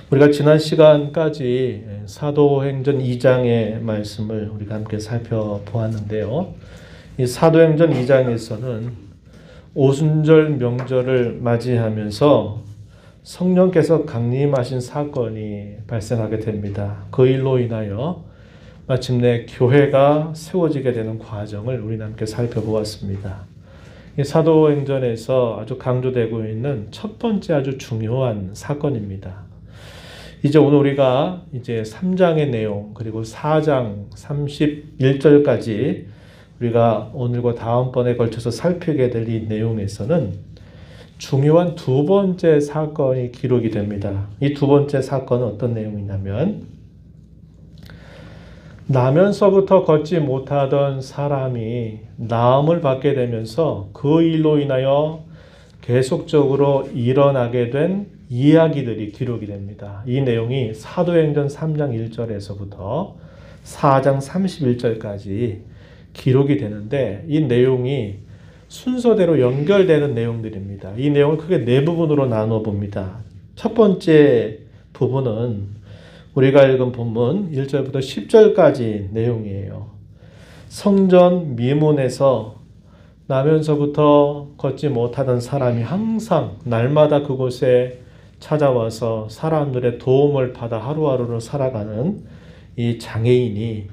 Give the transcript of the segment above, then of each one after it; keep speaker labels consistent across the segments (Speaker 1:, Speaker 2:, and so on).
Speaker 1: 우리가 지난 시간까지 사도행전 2장의 말씀을 우리가 함께 살펴보았는데요. 이 사도행전 2장에서는 오순절 명절을 맞이하면서 성령께서 강림하신 사건이 발생하게 됩니다. 그 일로 인하여 마침내 교회가 세워지게 되는 과정을 우리는 함께 살펴보았습니다. 이 사도행전에서 아주 강조되고 있는 첫 번째 아주 중요한 사건입니다. 이제 오늘 우리가 이제 3장의 내용 그리고 4장 31절까지 우리가 오늘과 다음번에 걸쳐서 살피게 될 이 내용에서는 중요한 두 번째 사건이 기록이 됩니다. 이 두 번째 사건은 어떤 내용이냐면 나면서부터 걷지 못하던 사람이 나음을 받게 되면서 그 일로 인하여 계속적으로 일어나게 된 이야기들이 기록이 됩니다. 이 내용이 사도행전 3장 1절에서부터 4장 31절까지 기록이 되는데 이 내용이 순서대로 연결되는 내용들입니다. 이 내용을 크게 네 부분으로 나눠 봅니다. 첫 번째 부분은 우리가 읽은 본문 1절부터 10절까지 내용이에요. 성전 미문에서 나면서부터 걷지 못하던 사람이 항상 날마다 그곳에 찾아와서 사람들의 도움을 받아 하루하루를 살아가는 이 장애인이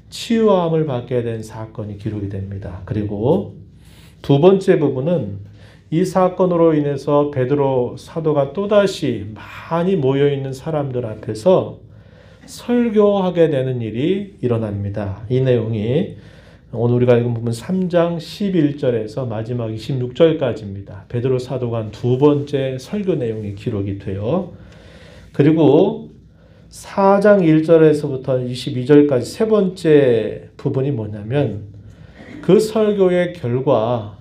Speaker 1: 치유함을 받게 된 사건이 기록이 됩니다. 그리고 두 번째 부분은 이 사건으로 인해서 베드로 사도가 또다시 많이 모여있는 사람들 앞에서 설교하게 되는 일이 일어납니다. 이 내용이 오늘 우리가 읽은 부분 3장 11절에서 마지막 26절까지입니다. 베드로 사도가 한 두 번째 설교 내용이 기록이 돼요. 그리고 4장 1절에서부터 22절까지 세 번째 부분이 뭐냐면 그 설교의 결과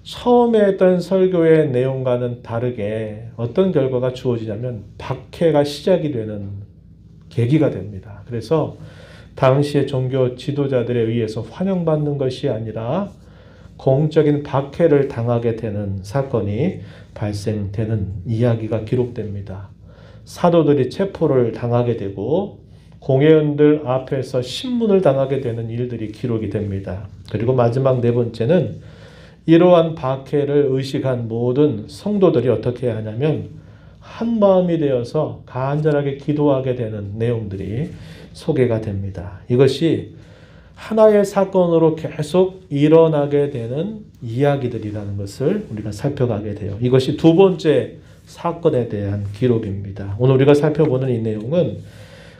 Speaker 1: 처음에 했던 설교의 내용과는 다르게 어떤 결과가 주어지냐면 박해가 시작이 되는 계기가 됩니다. 그래서 당시의 종교 지도자들에 의해서 환영받는 것이 아니라 공적인 박해를 당하게 되는 사건이 발생되는 이야기가 기록됩니다. 사도들이 체포를 당하게 되고 공회원들 앞에서 신문을 당하게 되는 일들이 기록이 됩니다. 그리고 마지막 네 번째는 이러한 박해를 의식한 모든 성도들이 어떻게 하냐면 한 마음이 되어서 간절하게 기도하게 되는 내용들이 소개가 됩니다. 이것이 하나의 사건으로 계속 일어나게 되는 이야기들이라는 것을 우리가 살펴가게 돼요. 이것이 두 번째 사건에 대한 기록입니다. 오늘 우리가 살펴보는 이 내용은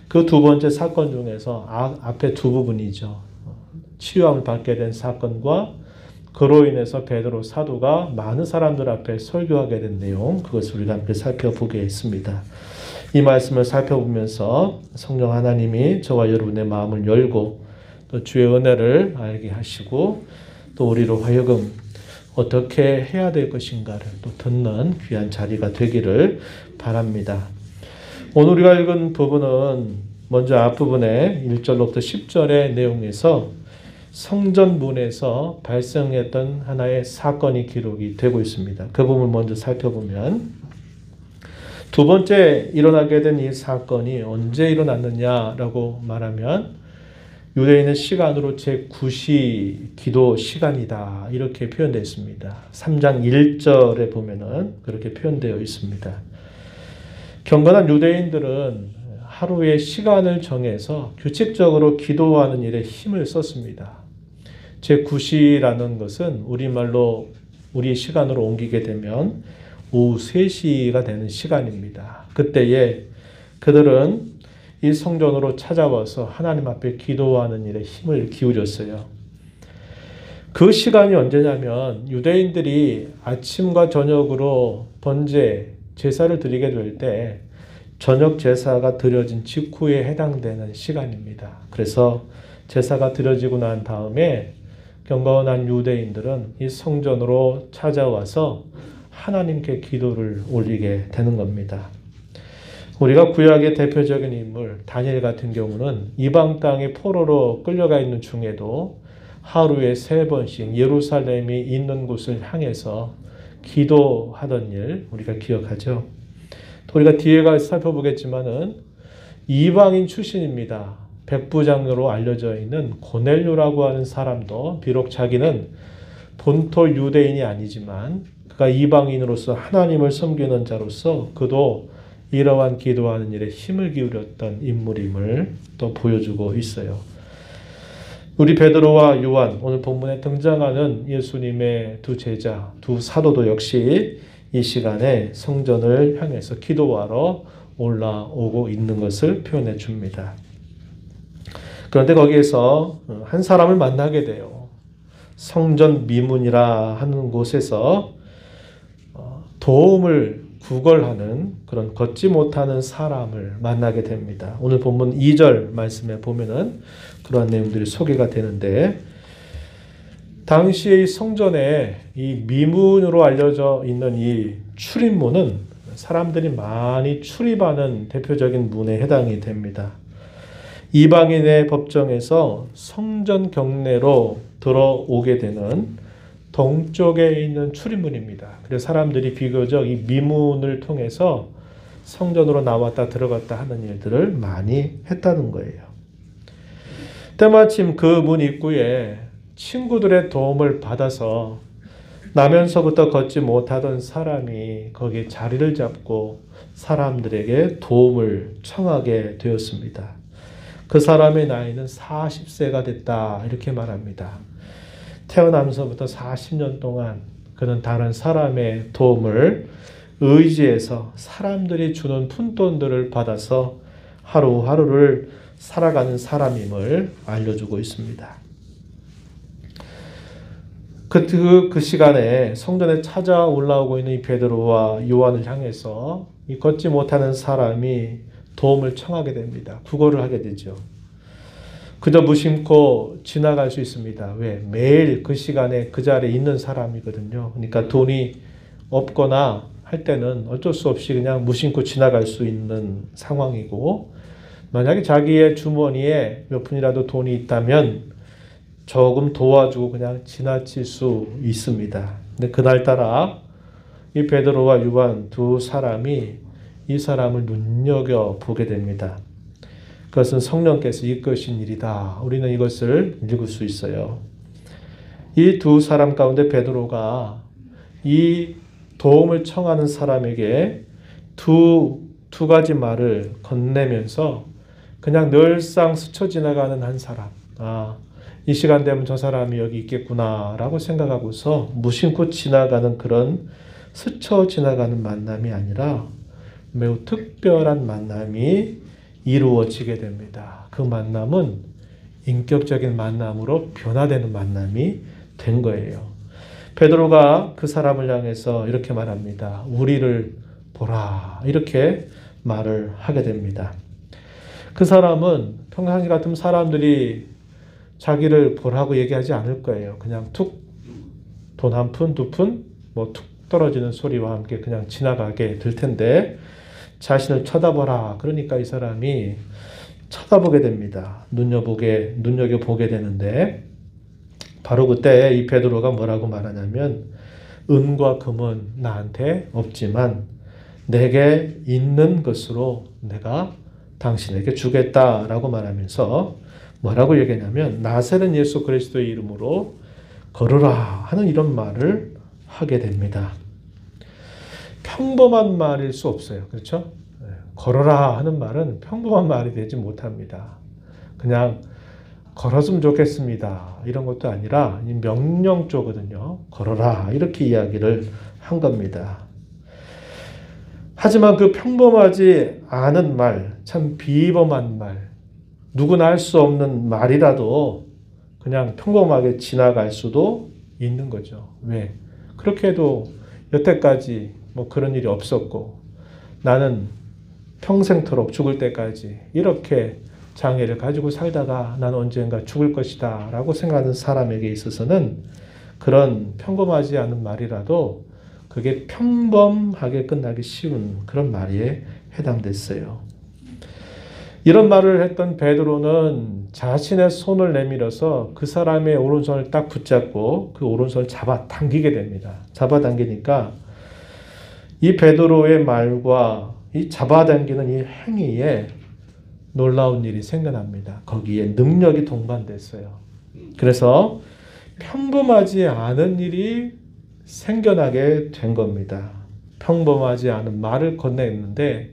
Speaker 1: 그 두 번째 사건 중에서 앞에 두 부분이죠. 치유함을 받게 된 사건과 그로 인해서 베드로 사도가 많은 사람들 앞에 설교하게 된 내용, 그것을 우리가 함께 살펴보겠습니다. 이 말씀을 살펴보면서 성령 하나님이 저와 여러분의 마음을 열고 또 주의 은혜를 알게 하시고 또 우리로 하여금 어떻게 해야 될 것인가를 또 듣는 귀한 자리가 되기를 바랍니다. 오늘 우리가 읽은 부분은 먼저 앞부분에 1절로부터 10절의 내용에서 성전문에서 발생했던 하나의 사건이 기록이 되고 있습니다. 그 부분을 먼저 살펴보면 두 번째 일어나게 된 이 사건이 언제 일어났느냐라고 말하면 유대인의 시간으로 제9시 기도 시간이다 이렇게 표현되어 있습니다. 3장 1절에 보면은 그렇게 표현되어 있습니다. 경건한 유대인들은 하루의 시간을 정해서 규칙적으로 기도하는 일에 힘을 썼습니다. 제9시라는 것은 우리말로 우리 시간으로 옮기게 되면 오후 3시가 되는 시간입니다. 그때에 그들은 이 성전으로 찾아와서 하나님 앞에 기도하는 일에 힘을 기울였어요. 그 시간이 언제냐면 유대인들이 아침과 저녁으로 번제, 제사를 드리게 될 때 저녁 제사가 드려진 직후에 해당되는 시간입니다. 그래서 제사가 드려지고 난 다음에 경건한 유대인들은 이 성전으로 찾아와서 하나님께 기도를 올리게 되는 겁니다. 우리가 구약의 대표적인 인물 다니엘 같은 경우는 이방 땅의 포로로 끌려가 있는 중에도 하루에 3번씩 예루살렘이 있는 곳을 향해서 기도하던 일 우리가 기억하죠. 또 우리가 뒤에 가서 살펴보겠지만은 이방인 출신입니다. 백부장으로 알려져 있는 고넬료라고 하는 사람도 비록 자기는 본토 유대인이 아니지만 그가 이방인으로서 하나님을 섬기는 자로서 그도 이러한 기도하는 일에 힘을 기울였던 인물임을 또 보여주고 있어요. 우리 베드로와 요한, 오늘 본문에 등장하는 예수님의 두 제자, 두 사도도 역시 이 시간에 성전을 향해서 기도하러 올라오고 있는 것을 표현해 줍니다. 그런데 거기에서 한 사람을 만나게 돼요. 성전 미문이라 하는 곳에서 도움을 구걸하는 그런 걷지 못하는 사람을 만나게 됩니다. 오늘 본문 2절 말씀에 보면은 그러한 내용들이 소개가 되는데, 당시의 성전에 이 미문으로 알려져 있는 이 출입문은 사람들이 많이 출입하는 대표적인 문에 해당이 됩니다. 이방인의 법정에서 성전 경내로 들어오게 되는 동쪽에 있는 출입문입니다. 그래서 사람들이 비교적 이 미문을 통해서 성전으로 나왔다 들어갔다 하는 일들을 많이 했다는 거예요. 때마침 그 문 입구에 친구들의 도움을 받아서 나면서부터 걷지 못하던 사람이 거기에 자리를 잡고 사람들에게 도움을 청하게 되었습니다. 그 사람의 나이는 40세가 됐다 이렇게 말합니다. 태어나면서부터 40년 동안 그는 다른 사람의 도움을 의지해서 사람들이 주는 푼돈들을 받아서 하루하루를 살아가는 사람임을 알려주고 있습니다. 그 시간에 성전에 찾아 올라오고 있는 이 베드로와 요한을 향해서 이 걷지 못하는 사람이 도움을 청하게 됩니다. 구걸을 하게 되죠. 그저 무심코 지나갈 수 있습니다. 왜? 매일 그 시간에 그 자리에 있는 사람이거든요. 그러니까 돈이 없거나 할 때는 어쩔 수 없이 그냥 무심코 지나갈 수 있는 상황이고, 만약에 자기의 주머니에 몇 푼이라도 돈이 있다면 조금 도와주고 그냥 지나칠 수 있습니다. 근데 그날따라 이 베드로와 요한 두 사람이 이 사람을 눈여겨보게 됩니다. 그것은 성령께서 이끄신 일이다. 우리는 이것을 읽을 수 있어요. 이 두 사람 가운데 베드로가 이 도움을 청하는 사람에게 두 가지 말을 건네면서 그냥 늘상 스쳐 지나가는 한 사람, 이 시간 되면 저 사람이 여기 있겠구나라고 생각하고서 무심코 지나가는 그런 스쳐 지나가는 만남이 아니라 매우 특별한 만남이 이루어지게 됩니다. 그 만남은 인격적인 만남으로 변화되는 만남이 된 거예요. 베드로가 그 사람을 향해서 이렇게 말합니다. 우리를 보라. 이렇게 말을 하게 됩니다. 그 사람은 평상시 같은 사람들이 자기를 보라고 얘기하지 않을 거예요. 그냥 툭 돈 한 푼, 두 푼, 툭 떨어지는 소리와 함께 그냥 지나가게 될 텐데 자신을 쳐다보라. 그러니까 이 사람이 쳐다보게 됩니다. 눈여겨보게 되는데 바로 그때 이 베드로가 뭐라고 말하냐면 은과 금은 나한테 없지만 내게 있는 것으로 내가 당신에게 주겠다라고 말하면서 뭐라고 얘기하냐면 나사렛 예수 그리스도의 이름으로 걸으라 하는 이런 말을 하게 됩니다. 평범한 말일 수 없어요. 그렇죠? 걸어라 하는 말은 평범한 말이 되지 못합니다. 그냥 걸었으면 좋겠습니다. 이런 것도 아니라 명령조거든요. 걸어라 이렇게 이야기를 한 겁니다. 하지만 그 평범하지 않은 말, 참 비범한 말, 누구나 할 수 없는 말이라도 그냥 평범하게 지나갈 수도 있는 거죠. 왜? 그렇게 해도 여태까지 그런 일이 없었고 나는 평생토록 죽을 때까지 이렇게 장애를 가지고 살다가 난 언젠가 죽을 것이다 라고 생각하는 사람에게 있어서는 그런 평범하지 않은 말이라도 그게 평범하게 끝나기 쉬운 그런 말에 해당됐어요. 이런 말을 했던 베드로는 자신의 손을 내밀어서 그 사람의 오른손을 딱 붙잡고 그 오른손을 잡아당기게 됩니다. 잡아당기니까 이 베드로의 말과 이 잡아당기는 이 행위에 놀라운 일이 생겨납니다. 거기에 능력이 동반됐어요. 그래서 평범하지 않은 일이 생겨나게 된 겁니다. 평범하지 않은 말을 건넸는데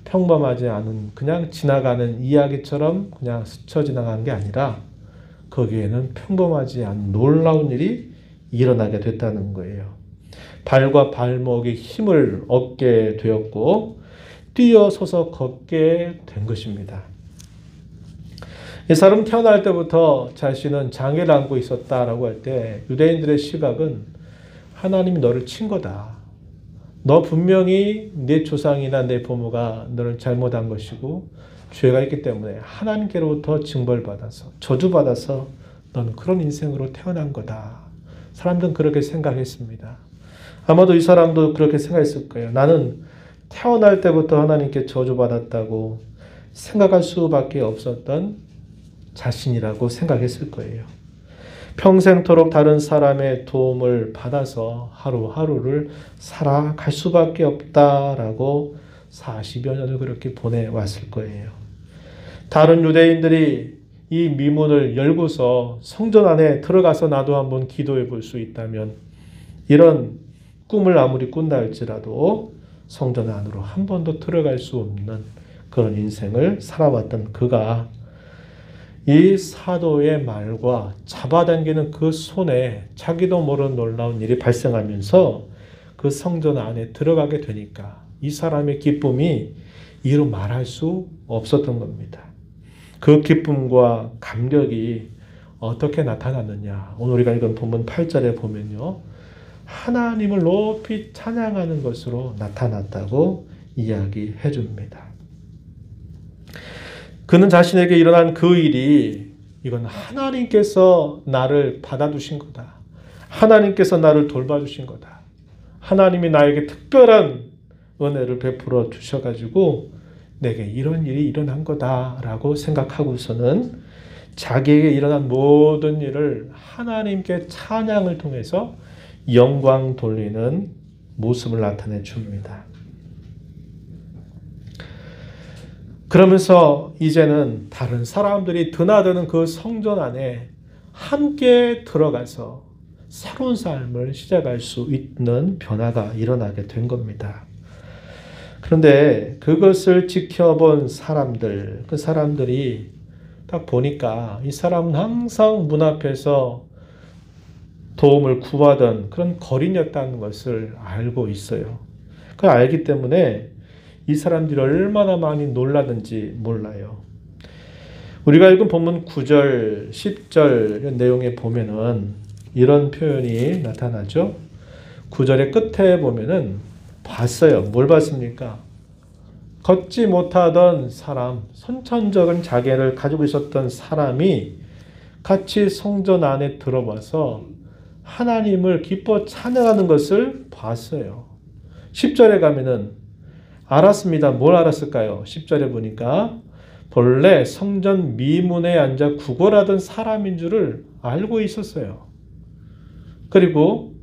Speaker 1: 평범하지 않은 그냥 지나가는 이야기처럼 그냥 스쳐 지나간 게 아니라 거기에는 평범하지 않은 놀라운 일이 일어나게 됐다는 거예요. 발과 발목에 힘을 얻게 되었고 뛰어서서 걷게 된 것입니다. 이 사람은 태어날 때부터 자신은 장애를 안고 있었다라고 할 때 유대인들의 시각은 하나님이 너를 친 거다. 너 분명히 내 조상이나 내 부모가 너를 잘못한 것이고 죄가 있기 때문에 하나님께로부터 징벌받아서 저주받아서 너는 그런 인생으로 태어난 거다. 사람들은 그렇게 생각했습니다. 아마도 이 사람도 그렇게 생각했을 거예요. 나는 태어날 때부터 하나님께 저주받았다고 생각할 수밖에 없었던 자신이라고 생각했을 거예요. 평생토록 다른 사람의 도움을 받아서 하루하루를 살아갈 수밖에 없다라고 40여 년을 그렇게 보내왔을 거예요. 다른 유대인들이 이 미문을 열고서 성전 안에 들어가서 나도 한번 기도해 볼 수 있다면 이런 꿈을 아무리 꾼다 할지라도 성전 안으로 한 번도 들어갈 수 없는 그런 인생을 살아왔던 그가 이 사도의 말과 잡아당기는 그 손에 자기도 모르는 놀라운 일이 발생하면서 그 성전 안에 들어가게 되니까 이 사람의 기쁨이 이루 말할 수 없었던 겁니다. 그 기쁨과 감격이 어떻게 나타났느냐. 오늘 우리가 읽은 본문 8절에 보면요. 하나님을 높이 찬양하는 것으로 나타났다고 이야기해 줍니다. 그는 자신에게 일어난 그 일이 이건 하나님께서 나를 받아주신 거다. 하나님께서 나를 돌봐주신 거다. 하나님이 나에게 특별한 은혜를 베풀어 주셔가지고 내게 이런 일이 일어난 거다라고 생각하고서는 자기에게 일어난 모든 일을 하나님께 찬양을 통해서 영광 돌리는 모습을 나타내 줍니다. 그러면서 이제는 다른 사람들이 드나드는 그 성전 안에 함께 들어가서 새로운 삶을 시작할 수 있는 변화가 일어나게 된 겁니다. 그런데 그것을 지켜본 사람들, 그 사람들이 딱 보니까 이 사람은 항상 문 앞에서 도움을 구하던 그런 거린이었다는 것을 알고 있어요. 그걸 알기 때문에 이 사람들이 얼마나 많이 놀라든지 몰라요. 우리가 읽은 본문 9절, 10절 내용에 보면은 이런 표현이 나타나죠. 9절의 끝에 보면은 봤어요. 뭘 봤습니까? 걷지 못하던 사람, 선천적인 장애를 가지고 있었던 사람이 같이 성전 안에 들어와서 하나님을 기뻐 찬양하는 것을 봤어요. 10절에 가면은 알았습니다. 뭘 알았을까요? 10절에 보니까 본래 성전 미문에 앉아 구걸하던 사람인 줄을 알고 있었어요. 그리고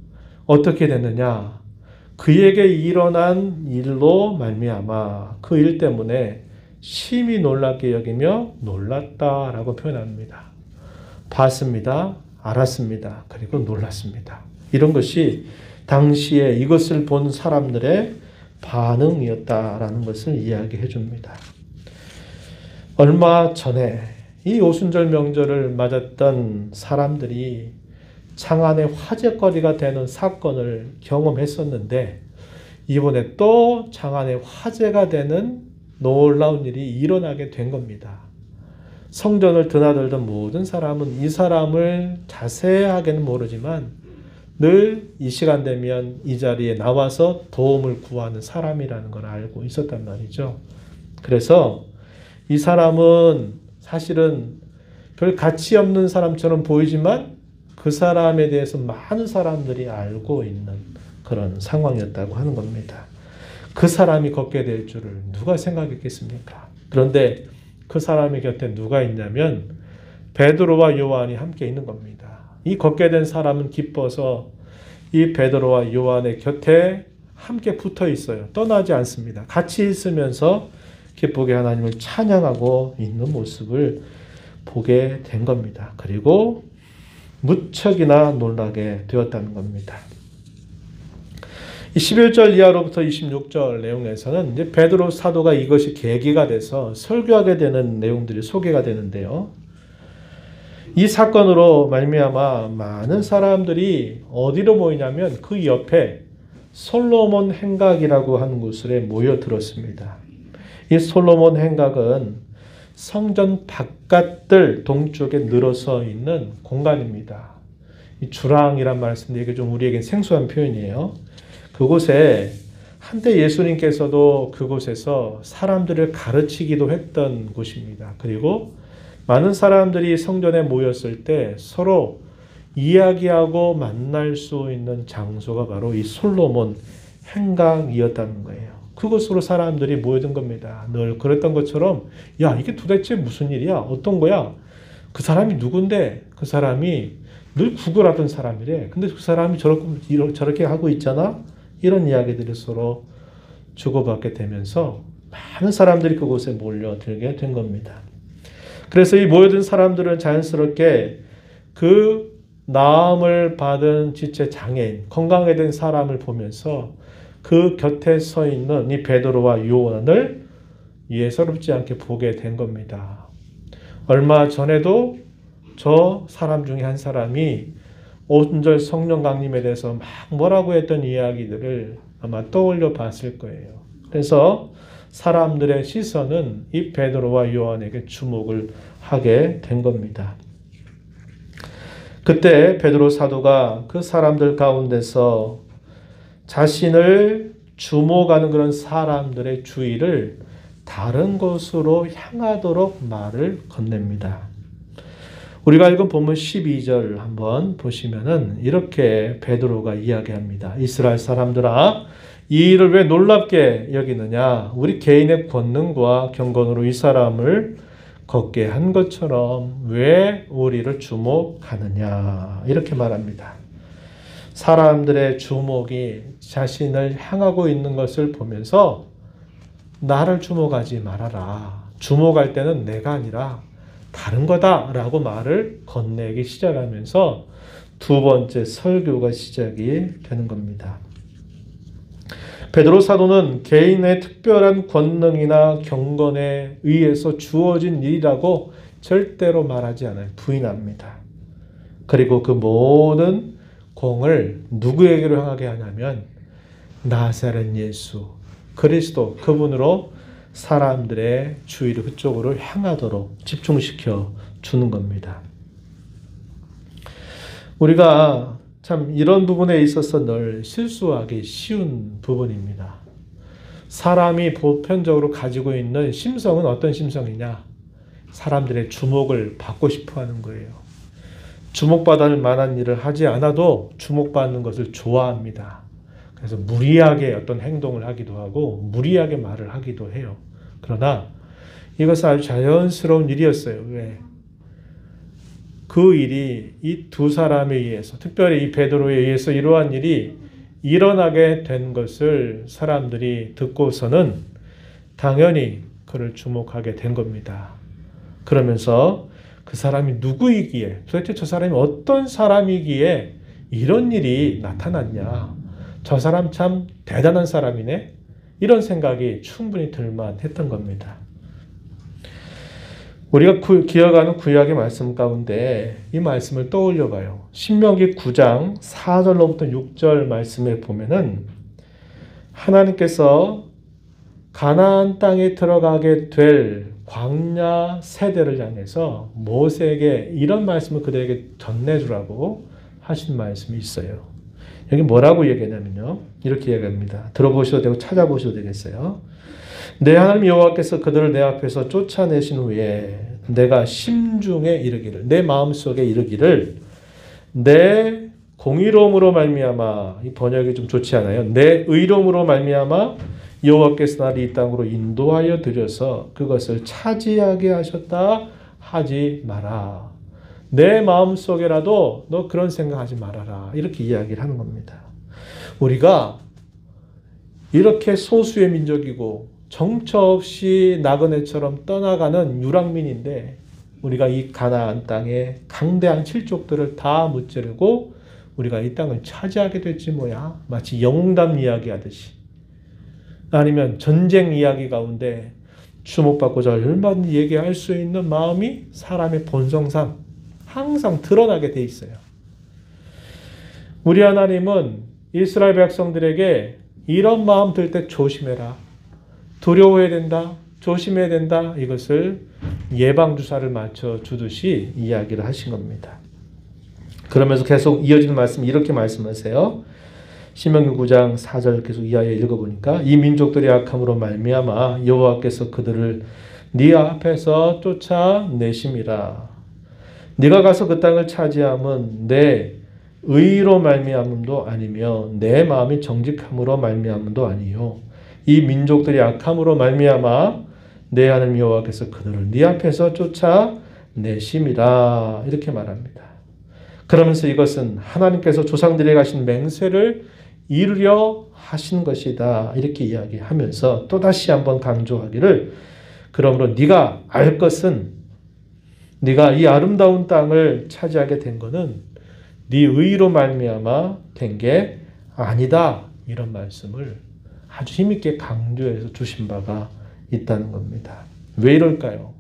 Speaker 1: 어떻게 됐느냐? 그에게 일어난 일로 말미암아 그 일 때문에 심히 놀랍게 여기며 놀랐다라고 표현합니다. 봤습니다. 알았습니다. 그리고 놀랐습니다. 이런 것이 당시에 이것을 본 사람들의 반응이었다라는 것을 이야기해 줍니다. 얼마 전에 이 오순절 명절을 맞았던 사람들이 장안의 화제거리가 되는 사건을 경험했었는데 이번에 또 장안의 화제가 되는 놀라운 일이 일어나게 된 겁니다. 성전을 드나들던 모든 사람은 이 사람을 자세하게는 모르지만 늘 이 시간 되면 이 자리에 나와서 도움을 구하는 사람이라는 걸 알고 있었단 말이죠. 그래서 이 사람은 사실은 별 가치 없는 사람처럼 보이지만 그 사람에 대해서 많은 사람들이 알고 있는 그런 상황이었다고 하는 겁니다. 그 사람이 걷게 될 줄을 누가 생각했겠습니까? 그런데 그 사람의 곁에 누가 있냐면 베드로와 요한이 함께 있는 겁니다. 이 걷게 된 사람은 기뻐서 이 베드로와 요한의 곁에 함께 붙어 있어요. 떠나지 않습니다. 같이 있으면서 기쁘게 하나님을 찬양하고 있는 모습을 보게 된 겁니다. 그리고 무척이나 놀라게 되었다는 겁니다. 이 11절 이하로부터 26절 내용에서는 이제 베드로 사도가 이것이 계기가 돼서 설교하게 되는 내용들이 소개가 되는데요. 이 사건으로 말미암아 많은 사람들이 어디로 모이냐면 그 옆에 솔로몬 행각이라고 하는 곳에 모여들었습니다. 이 솔로몬 행각은 성전 바깥들 동쪽에 늘어서 있는 공간입니다. 이 주랑이란 말씀인데 이게 좀 우리에겐 생소한 표현이에요. 그곳에 한때 예수님께서도 그곳에서 사람들을 가르치기도 했던 곳입니다. 그리고 많은 사람들이 성전에 모였을 때 서로 이야기하고 만날 수 있는 장소가 바로 이 솔로몬 행각이었다는 거예요. 그곳으로 사람들이 모여든 겁니다. 늘 그랬던 것처럼 야 이게 도대체 무슨 일이야? 어떤 거야? 그 사람이 누군데? 그 사람이 늘 구걸하던 사람이래. 근데 그 사람이 저렇게 하고 있잖아? 이런 이야기들이 서로 주고받게 되면서 많은 사람들이 그곳에 몰려들게 된 겁니다. 그래서 이 모여든 사람들은 자연스럽게 그 나음을 받은 지체 장애인, 건강에 된 사람을 보면서 그 곁에 서 있는 이 베드로와 요한을 예사롭지 않게 보게 된 겁니다. 얼마 전에도 저 사람 중에 한 사람이 오순절 성령 강림에 대해서 막 뭐라고 했던 이야기들을 아마 떠올려 봤을 거예요. 그래서 사람들의 시선은 이 베드로와 요한에게 주목을 하게 된 겁니다. 그때 베드로 사도가 그 사람들 가운데서 자신을 주목하는 그런 사람들의 주의를 다른 곳으로 향하도록 말을 건넵니다. 우리가 읽은 본문 12절 한번 보시면은 이렇게 베드로가 이야기합니다. 이스라엘 사람들아, 이 일을 왜 놀랍게 여기느냐? 우리 개인의 권능과 경건으로 이 사람을 걷게 한 것처럼 왜 우리를 주목하느냐? 이렇게 말합니다. 사람들의 주목이 자신을 향하고 있는 것을 보면서 나를 주목하지 말아라. 주목할 때는 내가 아니라 다른 거다라고 말을 건네기 시작하면서 두 번째 설교가 시작이 되는 겁니다. 베드로 사도는 개인의 특별한 권능이나 경건에 의해서 주어진 일이라고 절대로 말하지 않아요. 부인합니다. 그리고 그 모든 공을 누구에게로 향하게 하냐면 나사렛 예수 그리스도 그분으로 사람들의 주의를 그쪽으로 향하도록 집중시켜 주는 겁니다. 우리가 참 이런 부분에 있어서 늘 실수하기 쉬운 부분입니다. 사람이 보편적으로 가지고 있는 심성은 어떤 심성이냐? 사람들의 주목을 받고 싶어 하는 거예요. 주목받을 만한 일을 하지 않아도 주목받는 것을 좋아합니다. 그래서 무리하게 어떤 행동을 하기도 하고 무리하게 말을 하기도 해요. 그러나 이것은 아주 자연스러운 일이었어요. 왜? 그 일이 이 두 사람에 의해서 특별히 이 베드로에 의해서 이러한 일이 일어나게 된 것을 사람들이 듣고서는 당연히 그를 주목하게 된 겁니다. 그러면서 그 사람이 누구이기에 도대체 저 사람이 어떤 사람이기에 이런 일이 나타났냐. 저 사람 참 대단한 사람이네. 이런 생각이 충분히 들만했던 겁니다. 우리가 기억하는 구약의 말씀 가운데 이 말씀을 떠올려 봐요. 신명기 9장 4절로부터 6절 말씀에 보면은 하나님께서 가나안 땅에 들어가게 될 광야 세대를 향해서 모세에게 이런 말씀을 그들에게 전해주라고 하신 말씀이 있어요. 여기 뭐라고 얘기하냐면요. 이렇게 얘기합니다. 들어보셔도 되고 찾아보셔도 되겠어요. 내 하나님 여호와께서 그들을 내 앞에서 쫓아내신 후에 내가 심중에 이르기를 내 마음속에 이르기를 내 공의로움으로 말미암아 이 번역이 좀 좋지 않아요. 내 의로움으로 말미암아 여호와께서 나를 이 땅으로 인도하여 들여서 그것을 차지하게 하셨다 하지 마라. 내 마음속에라도 너 그런 생각하지 말아라. 이렇게 이야기를 하는 겁니다. 우리가 이렇게 소수의 민족이고 정처 없이 나그네처럼 떠나가는 유랑민인데 우리가 이 가나안 땅에 강대한 칠족들을 다 무찌르고 우리가 이 땅을 차지하게 됐지 뭐야. 마치 영웅담 이야기하듯이. 아니면 전쟁 이야기 가운데 주목받고자 얼마든지 얘기할 수 있는 마음이 사람의 본성상 항상 드러나게 돼 있어요. 우리 하나님은 이스라엘 백성들에게 이런 마음 들 때 조심해라. 두려워해야 된다. 조심해야 된다. 이것을 예방주사를 맞춰 주듯이 이야기를 하신 겁니다. 그러면서 계속 이어지는 말씀이 이렇게 말씀하세요. 신명기 9장 4절 계속 이하에 읽어보니까 이 민족들이 악함으로 말미암아 여호와께서 그들을 네 앞에서 쫓아내심이라. 네가 가서 그 땅을 차지함은 내 의로 말미암음도 아니며 내 마음이 정직함으로 말미암음도 아니요. 이 민족들이 악함으로 말미암아 내 하나님 여호와께서 그들을 네 앞에서 쫓아내심이라. 이렇게 말합니다. 그러면서 이것은 하나님께서 조상들에게 하신 맹세를 이루려 하신 것이다. 이렇게 이야기하면서 또다시 한번 강조하기를 그러므로 네가 알 것은 네가 이 아름다운 땅을 차지하게 된 것은 네 의로 말미암아 된 게 아니다. 이런 말씀을 아주 힘있게 강조해서 주신 바가 있다는 겁니다. 왜 이럴까요?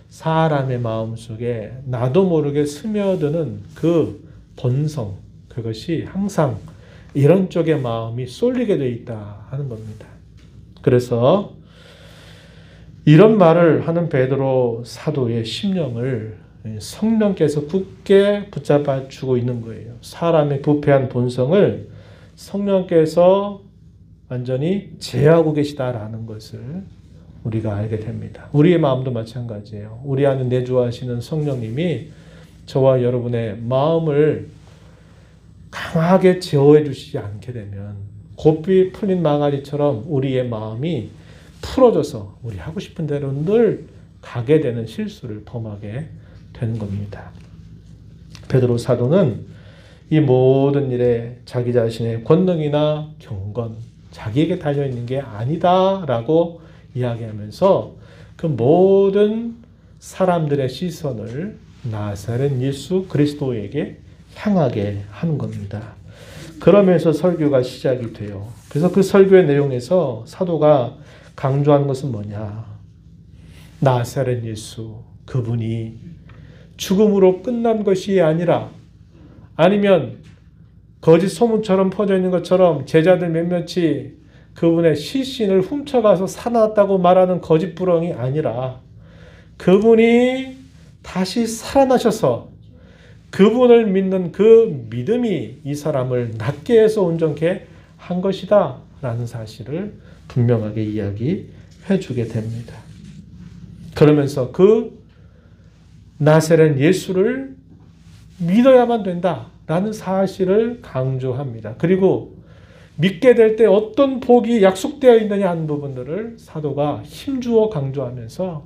Speaker 1: 사람의 마음속에 나도 모르게 스며드는 그 본성, 그것이 항상 이런 쪽의 마음이 쏠리게 되어 있다 하는 겁니다. 그래서 이런 말을 하는 베드로 사도의 심령을 성령께서 굳게 붙잡아 주고 있는 거예요. 사람의 부패한 본성을 성령께서 완전히 제하고 계시다라는 것을 우리가 알게 됩니다. 우리의 마음도 마찬가지예요. 우리 안에 내주하시는 성령님이 저와 여러분의 마음을 강하게 제어해 주시지 않게 되면 곱비 풀린 망아리처럼 우리의 마음이 풀어져서 우리 하고 싶은 대로 늘 가게 되는 실수를 범하게 되는 겁니다. 베드로 사도는 이 모든 일에 자기 자신의 권능이나 경건, 자기에게 달려있는 게 아니다라고 이야기하면서 그 모든 사람들의 시선을 나사렛 예수 그리스도에게 향하게 하는 겁니다. 그러면서 설교가 시작이 돼요. 그래서 그 설교의 내용에서 사도가 강조하는 것은 뭐냐? 나사렛 예수, 그분이 죽음으로 끝난 것이 아니라 아니면 거짓 소문처럼 퍼져 있는 것처럼 제자들 몇몇이 그분의 시신을 훔쳐가서 살아났다고 말하는 거짓 부렁이 아니라 그분이 다시 살아나셔서 그분을 믿는 그 믿음이 이 사람을 낫게 해서 온전케 한 것이다 라는 사실을 분명하게 이야기해 주게 됩니다. 그러면서 그 나사렛 예수를 믿어야만 된다라는 사실을 강조합니다. 그리고 믿게 될 때 어떤 복이 약속되어 있느냐 하는 부분들을 사도가 힘주어 강조하면서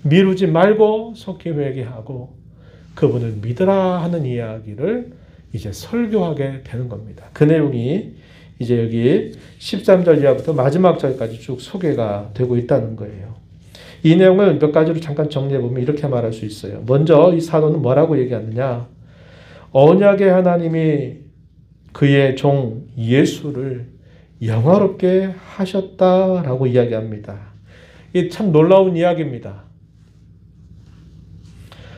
Speaker 1: 미루지 말고 속히 회개하고 그분을 믿으라 하는 이야기를 이제 설교하게 되는 겁니다. 그 내용이 이제 여기 13절 이하부터 마지막 절까지 쭉 소개가 되고 있다는 거예요. 이 내용을 몇 가지로 잠깐 정리해보면 이렇게 말할 수 있어요. 먼저 이 사도는 뭐라고 얘기하느냐? 언약의 하나님이 그의 종 예수를 영화롭게 하셨다라고 이야기합니다. 이 참 놀라운 이야기입니다.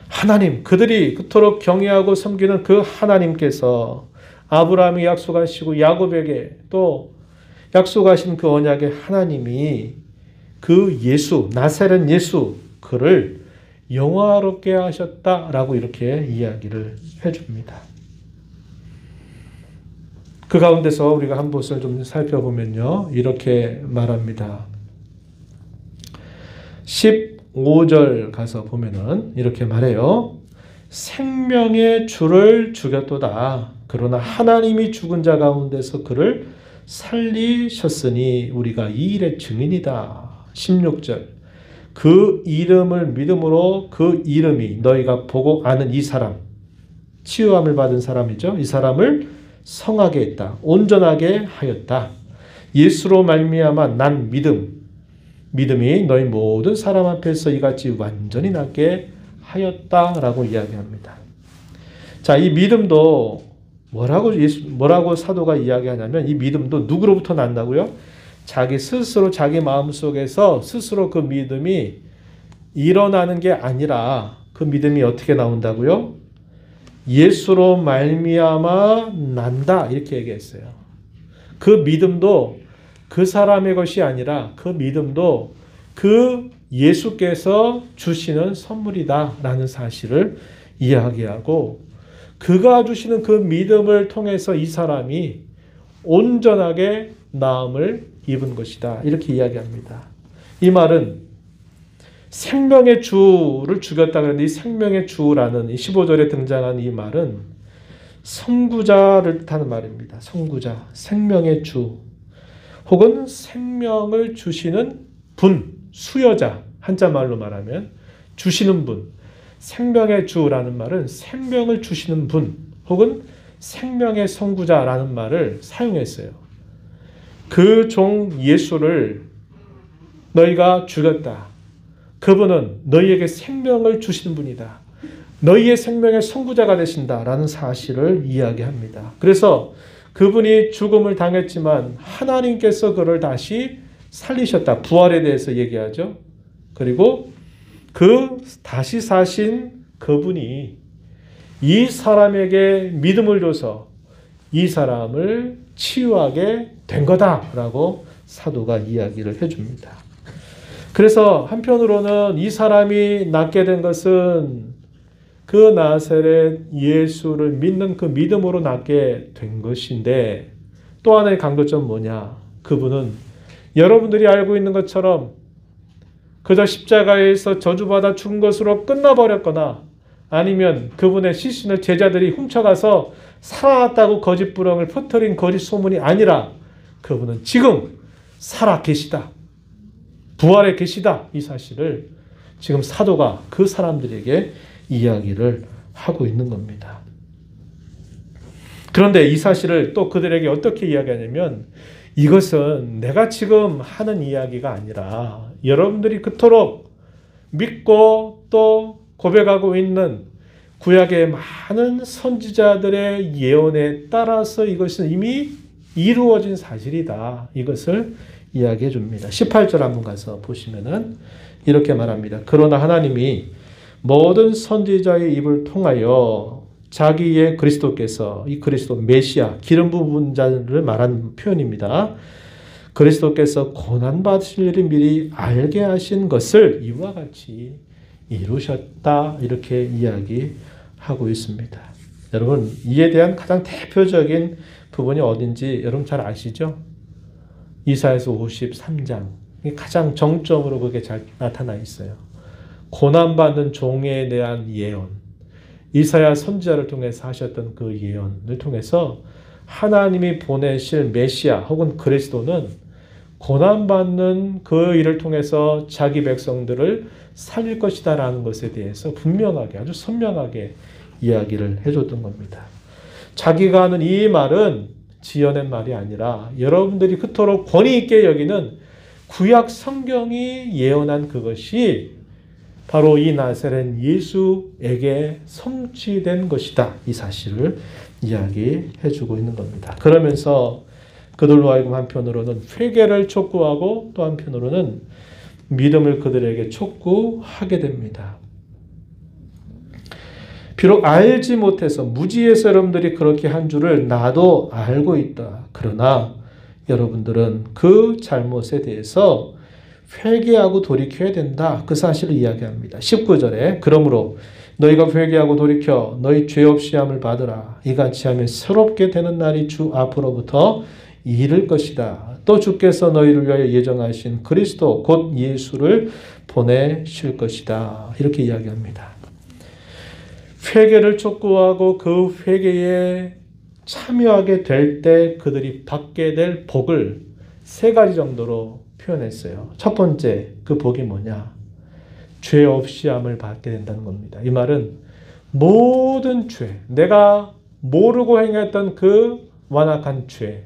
Speaker 1: 하나님, 그들이 그토록 경외하고 섬기는 그 하나님께서 아브라함이 약속하시고 야곱에게 또 약속하신 그 언약의 하나님이 그 예수, 나사렛 예수, 그를 영화롭게 하셨다라고 이렇게 이야기를 해줍니다. 그 가운데서 우리가 한 곳을 좀 살펴보면요. 이렇게 말합니다. 15절 가서 보면은 이렇게 말해요. 생명의 주를 죽였도다. 그러나 하나님이 죽은 자 가운데서 그를 살리셨으니 우리가 이 일의 증인이다. 16절. 그 이름을 믿음으로 그 이름이 너희가 보고 아는 이 사람, 치유함을 받은 사람이죠. 이 사람을 성하게 했다. 온전하게 하였다. 예수로 말미암아 난 믿음이 너희 모든 사람 앞에서 이같이 완전히 낫게 하였다라고 이야기합니다. 자, 이 믿음도 뭐라고 사도가 이야기하냐면 이 믿음도 누구로부터 난다고요? 자기 스스로 자기 마음속에서 스스로 그 믿음이 일어나는 게 아니라 그 믿음이 어떻게 나온다고요? 예수로 말미암아 난다 이렇게 얘기했어요. 그 믿음도 그 사람의 것이 아니라 그 믿음도 그 예수께서 주시는 선물이다라는 사실을 이야기하고 그가 주시는 그 믿음을 통해서 이 사람이 온전하게 나음을 입은 것이다. 이렇게 이야기합니다. 이 말은 생명의 주를 죽였다 그랬는데 이 생명의 주라는 15절에 등장한 이 말은 선구자를 뜻하는 말입니다. 선구자, 생명의 주 혹은 생명을 주시는 분, 수여자, 한자말로 말하면 주시는 분, 생명의 주라는 말은 생명을 주시는 분 혹은 생명의 선구자라는 말을 사용했어요. 그 종 예수를 너희가 죽였다. 그분은 너희에게 생명을 주시는 분이다. 너희의 생명의 선구자가 되신다라는 사실을 이야기합니다. 그래서 그분이 죽음을 당했지만 하나님께서 그를 다시 살리셨다. 부활에 대해서 얘기하죠. 그리고 그 다시 사신 그분이 이 사람에게 믿음을 줘서 이 사람을 치유하게 된 거다라고 사도가 이야기를 해줍니다. 그래서 한편으로는 이 사람이 낫게 된 것은 그 나사렛 예수를 믿는 그 믿음으로 낫게 된 것인데 또 하나의 강조점은 뭐냐? 그분은 여러분들이 알고 있는 것처럼 그저 십자가에서 저주받아 죽은 것으로 끝나버렸거나 아니면 그분의 시신을 제자들이 훔쳐가서 살아났다고 거짓부렁을 퍼뜨린 거짓 소문이 아니라 그분은 지금 살아 계시다. 부활에 계시다. 이 사실을 지금 사도가 그 사람들에게 이야기를 하고 있는 겁니다. 그런데 이 사실을 또 그들에게 어떻게 이야기하냐면 이것은 내가 지금 하는 이야기가 아니라 여러분들이 그토록 믿고 또 고백하고 있는 구약의 많은 선지자들의 예언에 따라서 이것은 이미 이루어진 사실이다. 이것을 이야기해 줍니다. 18절 한번 가서 보시면은 이렇게 말합니다. 그러나 하나님이 모든 선지자의 입을 통하여 자기의 그리스도께서 이 그리스도 메시아 기름 부은 자를 말한 표현입니다. 그리스도께서 고난 받으실 일을 미리 알게 하신 것을 이와 같이 이루셨다. 이렇게 이야기하고 있습니다. 여러분 이에 대한 가장 대표적인 부분이 어딘지 여러분 잘 아시죠? 이사야서 53장 가장 정점으로 그게 잘 나타나 있어요. 고난받는 종에 대한 예언, 이사야 선지자를 통해서 하셨던 그 예언을 통해서 하나님이 보내실 메시아 혹은 그리스도는 고난받는 그 일을 통해서 자기 백성들을 살릴 것이다 라는 것에 대해서 분명하게 아주 선명하게 이야기를 해줬던 겁니다. 자기가 하는 이 말은 지어낸 말이 아니라 여러분들이 그토록 권위 있게 여기는 구약 성경이 예언한 그것이 바로 이 나사렛 예수에게 성취된 것이다. 이 사실을 이야기해주고 있는 겁니다. 그러면서 그들로 하여금 한편으로는 회개를 촉구하고 또 한편으로는 믿음을 그들에게 촉구하게 됩니다. 비록 알지 못해서 무지해서 여러분들이 그렇게 한 줄을 나도 알고 있다. 그러나 여러분들은 그 잘못에 대해서 회개하고 돌이켜야 된다. 그 사실을 이야기합니다. 19절에 그러므로 너희가 회개하고 돌이켜 너희 죄 없이 함을 받으라. 이같이 하면 새롭게 되는 날이 주 앞으로부터 이를 것이다. 또 주께서 너희를 위하여 예정하신 그리스도 곧 예수를 보내실 것이다. 이렇게 이야기합니다. 회개를 촉구하고 그 회개에 참여하게 될 때 그들이 받게 될 복을 세 가지 정도로 표현했어요. 첫 번째 그 복이 뭐냐? 죄 없이 함을 받게 된다는 겁니다. 이 말은 모든 죄, 내가 모르고 행했던 그 완악한 죄,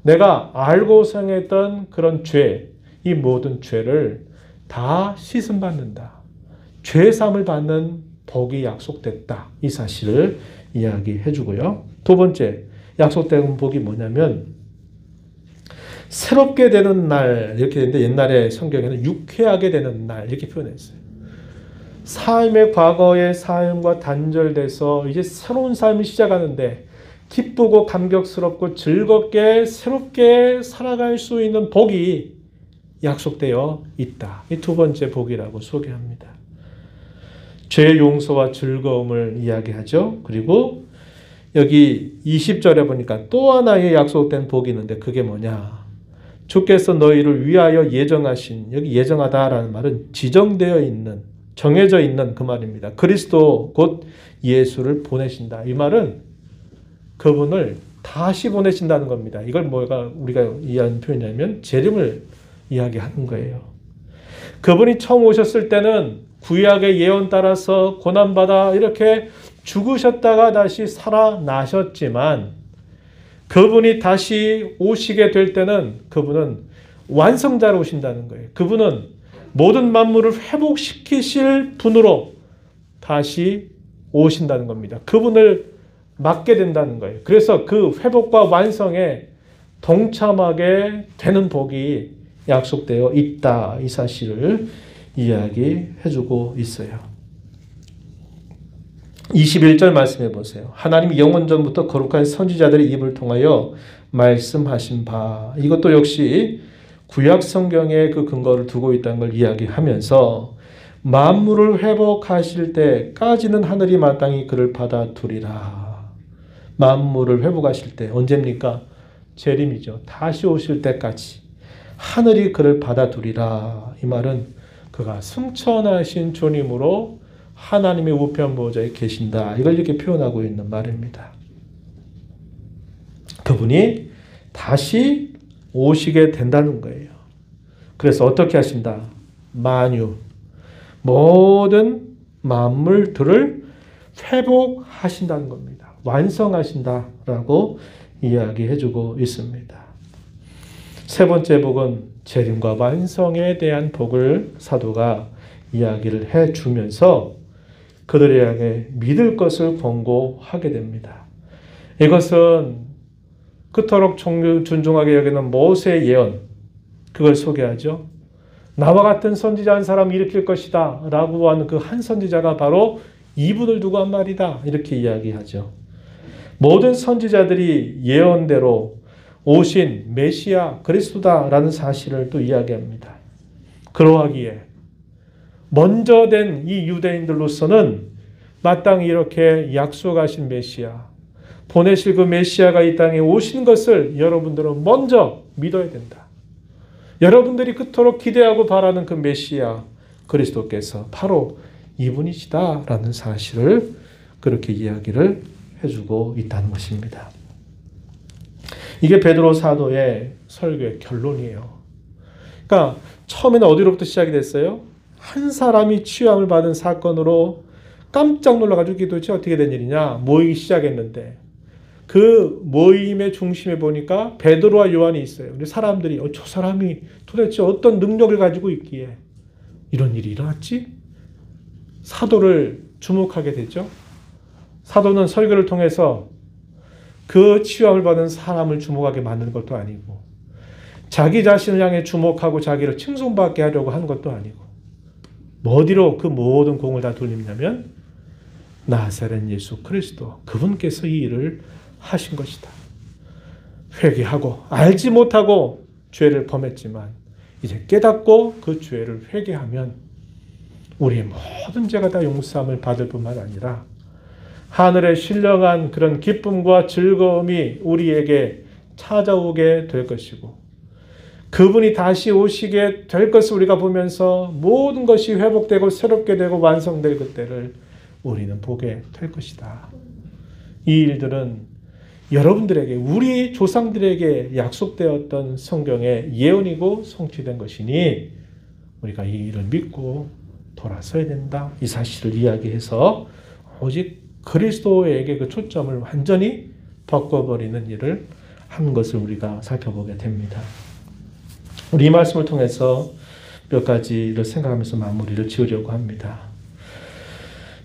Speaker 1: 내가 알고 생했던 그런 죄, 이 모든 죄를 다 씻음받는다. 죄사함을 받는 복이 약속됐다. 이 사실을 이야기해 주고요. 두 번째, 약속된 복이 뭐냐면 새롭게 되는 날 이렇게 되는데 옛날에 성경에는 유쾌하게 되는 날 이렇게 표현했어요. 삶의 과거의 삶과 단절돼서 이제 새로운 삶을 시작하는데 기쁘고 감격스럽고 즐겁게 새롭게 살아갈 수 있는 복이 약속되어 있다. 이 두 번째 복이라고 소개합니다. 죄 용서와 즐거움을 이야기하죠. 그리고 여기 20절에 보니까 또 하나의 약속된 복이 있는데 그게 뭐냐? 주께서 너희를 위하여 예정하신, 여기 예정하다라는 말은 지정되어 있는, 정해져 있는 그 말입니다. 그리스도 곧 예수를 보내신다. 이 말은 그분을 다시 보내신다는 겁니다. 이걸 뭐가 우리가 이해하는 표현이냐면 재림을 이야기하는 거예요. 그분이 처음 오셨을 때는 구약의 예언 따라서 고난받아 이렇게 죽으셨다가 다시 살아나셨지만 그분이 다시 오시게 될 때는 그분은 완성자로 오신다는 거예요. 그분은 모든 만물을 회복시키실 분으로 다시 오신다는 겁니다. 그분을 맡게 된다는 거예요. 그래서 그 회복과 완성에 동참하게 되는 복이 약속되어 있다. 이 사실을 이야기해 주고 있어요. 21절 말씀해 보세요. 하나님이 영원전부터 거룩한 선지자들의 입을 통하여 말씀하신 바. 이것도 역시 구약 성경에 그 근거를 두고 있다는 걸 이야기하면서 만물을 회복하실 때까지는 하늘이 마땅히 그를 받아두리라. 만물을 회복하실 때 언제입니까? 재림이죠. 다시 오실 때까지 하늘이 그를 받아두리라. 이 말은 그가 승천하신 주님으로 하나님의 우편 보좌에 계신다. 이걸 이렇게 표현하고 있는 말입니다. 그분이 다시 오시게 된다는 거예요. 그래서 어떻게 하신다? 만유, 모든 만물들을 회복하신다는 겁니다. 완성하신다라고 이야기해주고 있습니다. 세 번째 복은 재림과 완성에 대한 복을 사도가 이야기를 해주면서 그들에게 믿을 것을 권고하게 됩니다. 이것은 그토록 존중하게 여기는 모세의 예언, 그걸 소개하죠. 나와 같은 선지자 한 사람 일으킬 것이다 라고 하는 그 한 선지자가 바로 이분을 두고 한 말이다 이렇게 이야기하죠. 모든 선지자들이 예언대로 오신 메시아 그리스도다라는 사실을 또 이야기합니다. 그러하기에 먼저 된 이 유대인들로서는 마땅히 이렇게 약속하신 메시아, 보내실 그 메시아가 이 땅에 오신 것을 여러분들은 먼저 믿어야 된다. 여러분들이 그토록 기대하고 바라는 그 메시아 그리스도께서 바로 이분이시다라는 사실을 그렇게 이야기를 해주고 있다는 것입니다. 이게 베드로 사도의 설교의 결론이에요. 그러니까 처음에는 어디로부터 시작이 됐어요? 한 사람이 취함을 받은 사건으로 깜짝 놀라가지고 이게 도대체 어떻게 된 일이냐 모이기 시작했는데 그 모임의 중심에 보니까 베드로와 요한이 있어요. 근데 사람들이 저 사람이 도대체 어떤 능력을 가지고 있기에 이런 일이 일어났지? 사도를 주목하게 되죠. 사도는 설교를 통해서 그 취함을 받은 사람을 주목하게 만드는 것도 아니고 자기 자신을 향해 주목하고 자기를 칭송받게 하려고 하는 것도 아니고 어디로 그 모든 공을 다 돌리냐면 나사렛 예수 그리스도 그분께서 이 일을 하신 것이다. 회개하고 알지 못하고 죄를 범했지만 이제 깨닫고 그 죄를 회개하면 우리의 모든 죄가 다 용서함을 받을 뿐만 아니라 하늘의 신령한 그런 기쁨과 즐거움이 우리에게 찾아오게 될 것이고 그분이 다시 오시게 될 것을 우리가 보면서 모든 것이 회복되고 새롭게 되고 완성될 그때를 우리는 보게 될 것이다. 이 일들은 여러분들에게 우리 조상들에게 약속되었던 성경의 예언이고 성취된 것이니 우리가 이 일을 믿고 돌아서야 된다. 이 사실을 이야기해서 오직 그리스도에게 그 초점을 완전히 바꿔버리는 일을 하는 것을 우리가 살펴보게 됩니다. 우리 이 말씀을 통해서 몇 가지를 생각하면서 마무리를 지으려고 합니다.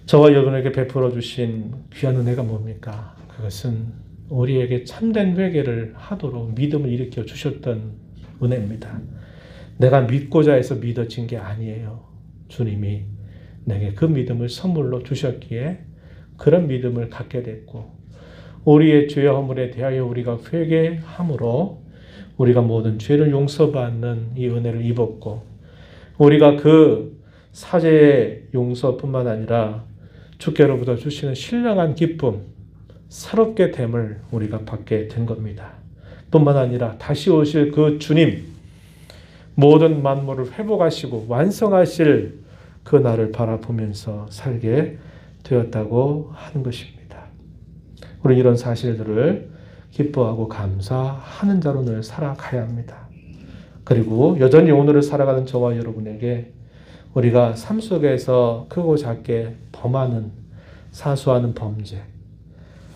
Speaker 1: 저와 여러분에게 베풀어 주신 귀한 은혜가 뭡니까? 그것은 우리에게 참된 회개를 하도록 믿음을 일으켜 주셨던 은혜입니다. 내가 믿고자 해서 믿어진 게 아니에요. 주님이 내게 그 믿음을 선물로 주셨기에 그런 믿음을 갖게 됐고, 우리의 죄의 허물에 대하여 우리가 회개함으로 우리가 모든 죄를 용서받는 이 은혜를 입었고, 우리가 그 사죄의 용서뿐만 아니라 주께로부터 주시는 신령한 기쁨, 새롭게 됨을 우리가 받게 된 겁니다. 뿐만 아니라 다시 오실 그 주님, 모든 만물을 회복하시고 완성하실 그 날을 바라보면서 살게 되었다고 하는 것입니다. 우리 이런 사실들을 기뻐하고 감사하는 자로 늘 살아가야 합니다. 그리고 여전히 오늘을 살아가는 저와 여러분에게 우리가 삶 속에서 크고 작게 범하는 사소하는 범죄,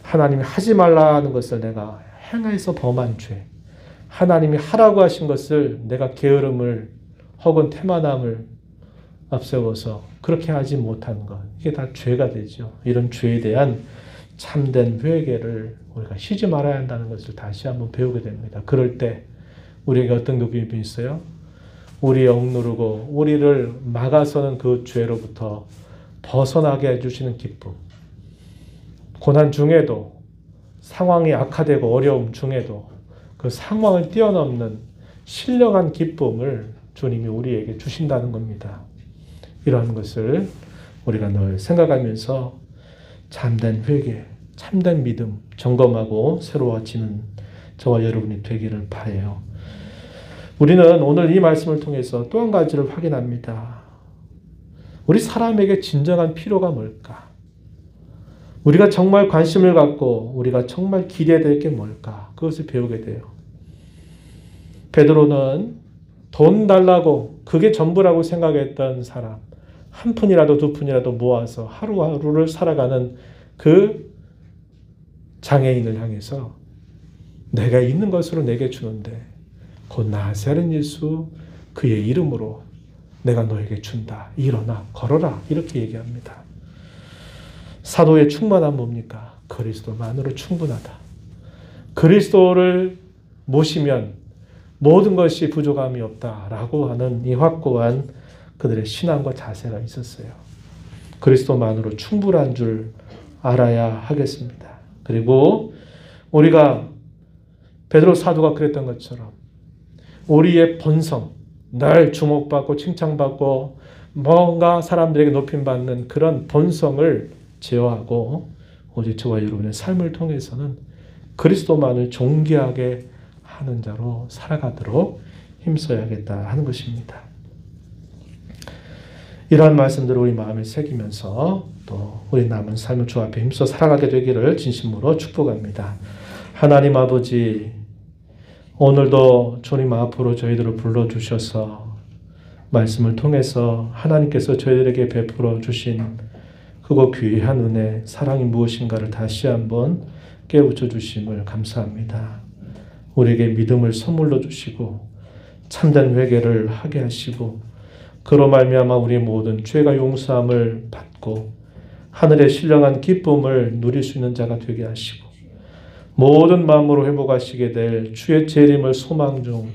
Speaker 1: 하나님이 하지 말라는 것을 내가 행해서 범한 죄, 하나님이 하라고 하신 것을 내가 게으름을 혹은 태만함을 앞세워서 그렇게 하지 못한 것, 이게 다 죄가 되죠. 이런 죄에 대한 참된 회개를 우리가 쉬지 말아야 한다는 것을 다시 한번 배우게 됩니다. 그럴 때 우리에게 어떤 기쁨이 있어요? 우리 억누르고 우리를 막아서는 그 죄로부터 벗어나게 해주시는 기쁨. 고난 중에도, 상황이 악화되고 어려움 중에도 그 상황을 뛰어넘는 신령한 기쁨을 주님이 우리에게 주신다는 겁니다. 이러한 것을 우리가 늘 생각하면서 참된 회개, 참된 믿음 점검하고 새로워지는 저와 여러분이 되기를 바라요. 우리는 오늘 이 말씀을 통해서 또 한 가지를 확인합니다. 우리 사람에게 진정한 필요가 뭘까? 우리가 정말 관심을 갖고 우리가 정말 기대될 게 뭘까? 그것을 배우게 돼요. 베드로는 돈 달라고 그게 전부라고 생각했던 사람, 한 푼이라도 두 푼이라도 모아서 하루하루를 살아가는 그 장애인을 향해서 내가 있는 것으로 내게 주는데 곧 나사렛 예수 그의 이름으로 내가 너에게 준다. 일어나 걸어라. 이렇게 얘기합니다. 사도의 충만함 뭡니까? 그리스도만으로 충분하다. 그리스도를 모시면 모든 것이 부족함이 없다라고 하는 이 확고한 그들의 신앙과 자세가 있었어요. 그리스도만으로 충분한 줄 알아야 하겠습니다. 그리고 우리가 베드로 사도가 그랬던 것처럼 우리의 본성, 늘 주목받고 칭찬받고 뭔가 사람들에게 높임받는 그런 본성을 제어하고 오직 저와 여러분의 삶을 통해서는 그리스도만을 존귀하게 하는 자로 살아가도록 힘써야겠다 하는 것입니다. 이러한 말씀들을 우리 마음에 새기면서 또 우리 남은 삶을 주 앞에 힘써 살아가게 되기를 진심으로 축복합니다. 하나님 아버지, 오늘도 주님 앞으로 저희들을 불러주셔서 말씀을 통해서 하나님께서 저희들에게 베풀어 주신 그거 귀한 은혜, 사랑이 무엇인가를 다시 한번 깨우쳐 주심을 감사합니다. 우리에게 믿음을 선물로 주시고 참된 회개를 하게 하시고 그로 말미암아 우리의 모든 죄가 용서함을 받고 하늘의 신령한 기쁨을 누릴 수 있는 자가 되게 하시고 모든 마음으로 회복하시게 될 주의 재림을 소망 중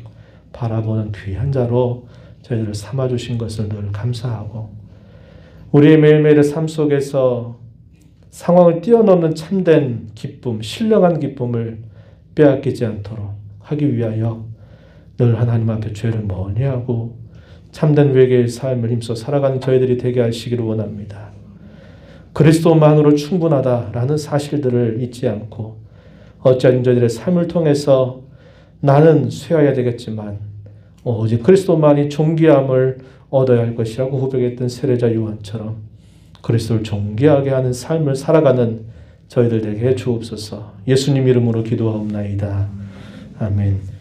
Speaker 1: 바라보는 귀한 자로 저희들을 삼아주신 것을 늘 감사하고 우리의 매일매일의 삶 속에서 상황을 뛰어넘는 참된 기쁨, 신령한 기쁨을 빼앗기지 않도록 하기 위하여 늘 하나님 앞에 죄를 멀리하고 참된 회개의 삶을 힘써 살아가는 저희들이 되게 하시기를 원합니다. 그리스도만으로 충분하다라는 사실들을 잊지 않고 어찌하든 저희들의 삶을 통해서 나는 쇠해야 되겠지만 오직 그리스도만이 존귀함을 얻어야 할 것이라고 고백했던 세례자 요한처럼 그리스도를 존귀하게 하는 삶을 살아가는 저희들 되게 해 주옵소서. 예수님 이름으로 기도하옵나이다. 아멘.